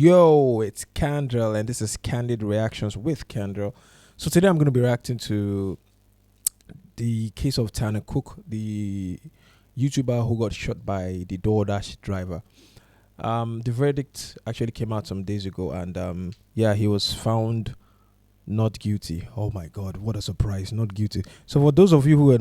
Yo, it's Candrel, and this is Candid Reactions with Candrel. So today I'm going to be reacting to the case of Tanner Cook, the YouTuber who got shot by the DoorDash driver. The verdict actually came out some days ago, and yeah, he was found not guilty. Oh my God, what a surprise! Not guilty. So for those of you who are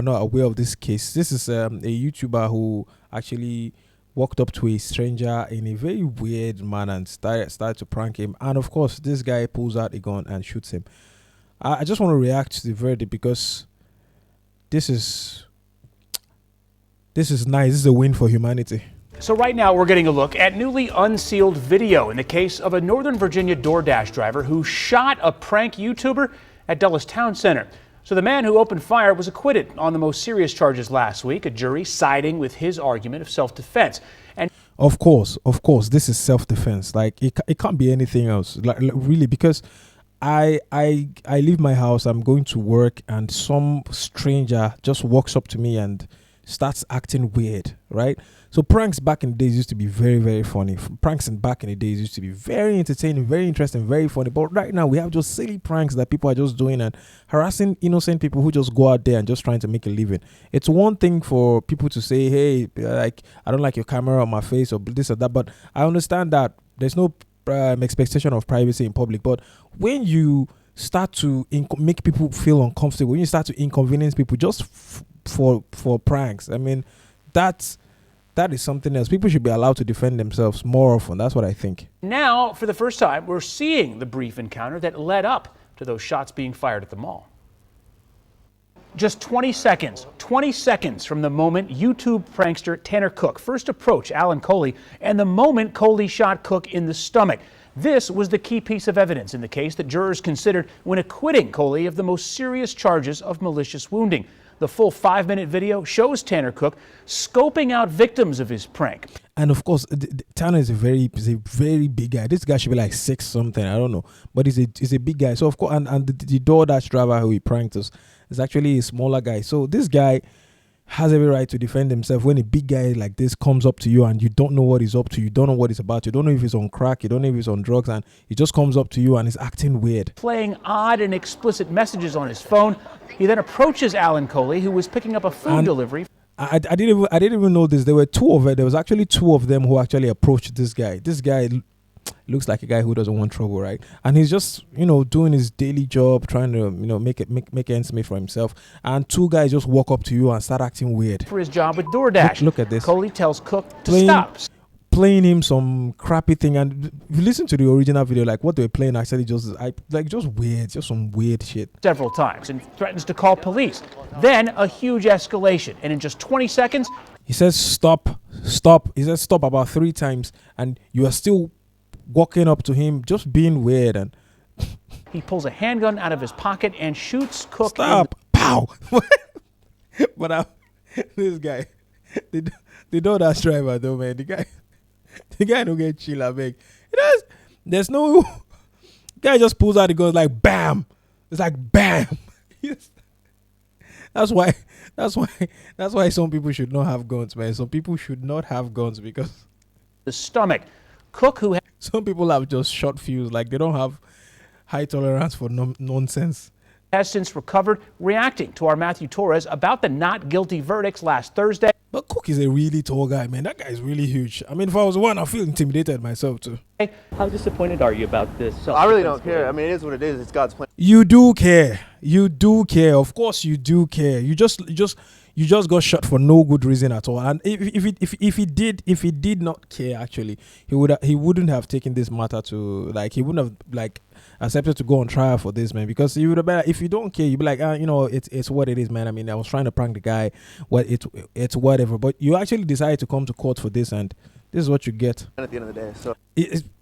not aware of this case, this is a YouTuber who actually walked up to a stranger in a very weird manner and started to prank him. And of course, this guy pulls out a gun and shoots him. I just want to react to the verdict because this is nice. This is a win for humanity. So right now we're getting a look at newly unsealed video in the case of a Northern Virginia DoorDash driver who shot a prank YouTuber at Dulles Town Center. So the man who opened fire was acquitted on the most serious charges last week, a jury siding with his argument of self-defense. And of course, this is self-defense. Like it can't be anything else. Like really, because I leave my house, I'm going to work, and some stranger just walks up to me and starts acting weird, right? So pranks back in the days used to be very, very funny. Pranks back in the days used to be very entertaining, very interesting, very funny. But right now we have just silly pranks that people are just doing and harassing innocent people who just go out there and just trying to make a living. It's one thing for people to say, hey, like, I don't like your camera on my face or this or that. But I understand that there's no expectation of privacy in public. But when you start to make people feel uncomfortable, when you start to inconvenience people just for pranks, I mean, that is something else. People should be allowed to defend themselves more often. That's what I think. now, for the first time, we're seeing the brief encounter that led up to those shots being fired at the mall. Just 20 seconds from the moment YouTube prankster Tanner Cook first approached Alan Coley and the moment Coley shot Cook in the stomach. This was the key piece of evidence in the case that jurors considered when acquitting Coley of the most serious charges of malicious wounding. The full 5-minute video shows Tanner Cook scoping out victims of his prank. And of course, Tanner is a very big guy. This guy should be like 6 something, I don't know, but he's a big guy. So of course, and the DoorDash driver who he pranked us is actually a smaller guy. So this guy has every right to defend himself when a big guy like this comes up to you and you don't know what he's up to, you don't know what he's about, you don't know if he's on crack, you don't know if he's on drugs, and he just comes up to you and is acting weird, playing odd and explicit messages on his phone. He then approaches Alan Coley, who was picking up a food delivery. I didn't even know this. There were 2 of it. There was actually 2 of them who actually approached this guy. This guy looks like a guy who doesn't want trouble, right? And he's just, doing his daily job, trying to, make ends meet for himself. And 2 guys just walk up to you and start acting weird. For his job with DoorDash. Look at this. Coley tells Cook to stop. Playing him some crappy thing, and if you listen to the original video, like what they were playing actually just weird, just some weird shit. Several times and threatens to call police. Then a huge escalation, and in just 20 seconds, he says stop. He says stop about 3 times, and you are still walking up to him, just being weird, and he pulls a handgun out of his pocket and shoots Cook. Stop! Pow! But this guy, the DoorDash driver though, man, the guy don't get chill, I beg. There's no guy just pulls out the gun like bam. It's like bam. That's why some people should not have guns, man. Some people should not have guns because the stomach. Cook, who some people have just short fuse, like they don't have high tolerance for nonsense. Has since recovered, reacting to our Matthew Torres about the not guilty verdicts last Thursday. But Cook is a really tall guy, man. That guy is really huge. I mean, if I was one, I feel intimidated myself too. How disappointed are you about this? I really don't care. I mean, it is what it is. It's God's plan. You do care. You do care. Of course, you do care. You just got shot for no good reason at all. And if he did not care, actually, he wouldn't have taken this matter to, like, he wouldn't have like accepted to go on trial for this, man. Because you would have been, if you don't care, you'd be like, it's what it is, man. I mean, I was trying to prank the guy. It's whatever. But you actually decided to come to court for this, and this is what you get. At the end of the day, so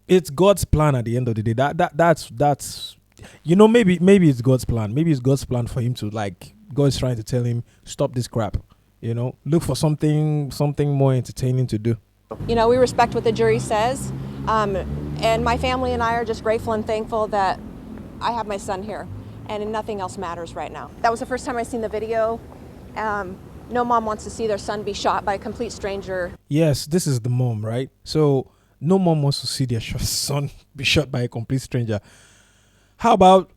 it's God's plan. At the end of the day, that's maybe it's God's plan. Maybe it's God's plan for him to, like, God is trying to tell him, stop this crap. Look for something more entertaining to do. We respect what the jury says, and my family and I are just grateful and thankful that I have my son here, and nothing else matters right now. That was the first time I seen the video. No mom wants to see their son be shot by a complete stranger. Yes, this is the mom, right? So No mom wants to see their son be shot by a complete stranger. How about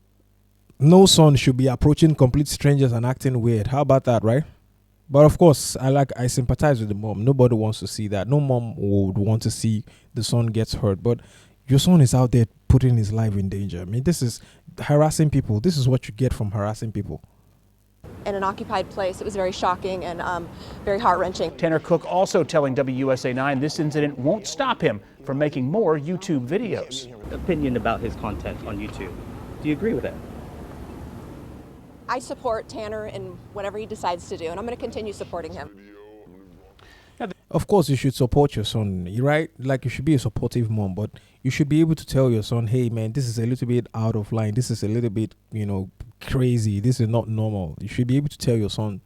no son should be approaching complete strangers and acting weird? How about that, right? But of course, I sympathize with the mom. Nobody wants to see that. No mom would want to see the son gets hurt. But your son is out there putting his life in danger. I mean, this is harassing people. This is what you get from harassing people. In an occupied place, it was very shocking and very heart-wrenching. Tanner Cook also telling WUSA 9 this incident won't stop him from making more YouTube videos. Opinion about his content on YouTube. Do you agree with that? I support Tanner in whatever he decides to do, and I'm going to continue supporting him. Of course, you should support your son, right? Like, you should be a supportive mom, but you should be able to tell your son, hey, man, this is a little bit out of line. This is a little bit, crazy. This is not normal. You should be able to tell your son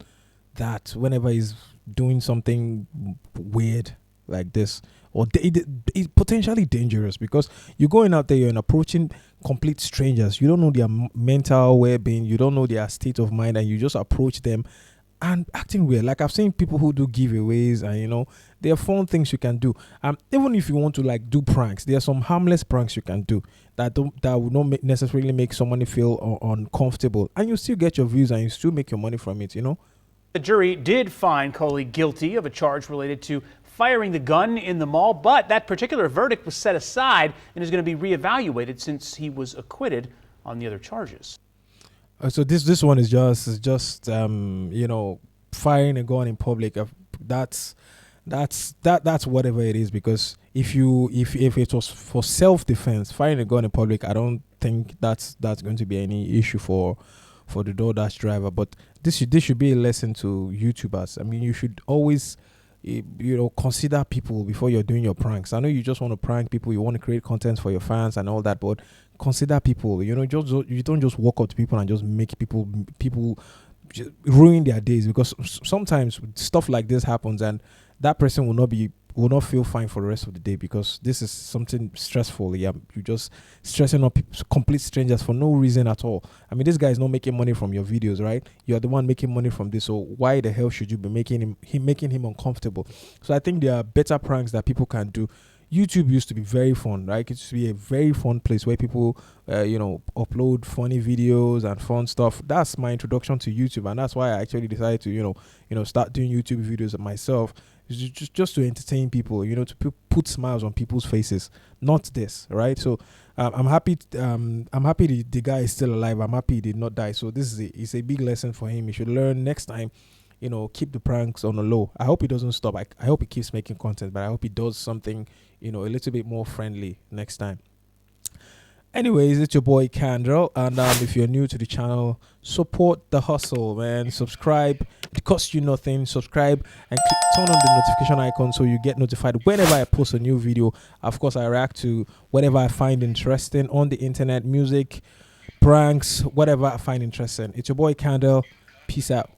that whenever he's doing something weird like this, or it's potentially dangerous, because you're going out there and approaching complete strangers. You don't know their mental well-being. You don't know their state of mind, and you just approach them and acting weird. Like, I've seen people who do giveaways, and there are fun things you can do. Even if you want to like do pranks, there are some harmless pranks you can do that would not necessarily make someone feel uncomfortable, and you still get your views and you still make your money from it. The jury did find Coley guilty of a charge related to firing the gun in the mall, but that particular verdict was set aside and is going to be reevaluated since he was acquitted on the other charges. So this one is just firing a gun in public. That's whatever it is, because if it was for self-defense, firing a gun in public, I don't think that's going to be any issue for the DoorDash driver. But this should be a lesson to YouTubers. I mean, you should always consider people before you're doing your pranks. I know you just want to prank people, you want to create content for your fans and all that, but consider people. You don't just walk up to people and just make people just ruin their days, because sometimes stuff like this happens and that person will not feel fine for the rest of the day, because this is something stressful. Yeah, you're just stressing up complete strangers for no reason at all. I mean, this guy is not making money from your videos, right? You're the one making money from this, so why the hell should you be making him uncomfortable? So I think there are better pranks that people can do. YouTube used to be very fun, right? It used to be a very fun place where people, upload funny videos and fun stuff. That's my introduction to YouTube, and that's why I actually decided to, start doing YouTube videos myself. Just to entertain people, to put smiles on people's faces, not this, right? So I'm happy. I'm happy the guy is still alive. I'm happy he did not die. So this is a big lesson for him. He should learn next time. Keep the pranks on the low. I hope he doesn't stop. I hope he keeps making content, but I hope he does something, a little bit more friendly next time. Anyways, it's your boy Candrel, and if you're new to the channel, support the hustle, man. Subscribe. It costs you nothing. Subscribe and turn on the notification icon so you get notified whenever I post a new video. Of course, I react to whatever I find interesting on the internet, music, pranks, whatever I find interesting. It's your boy Candrel. Peace out.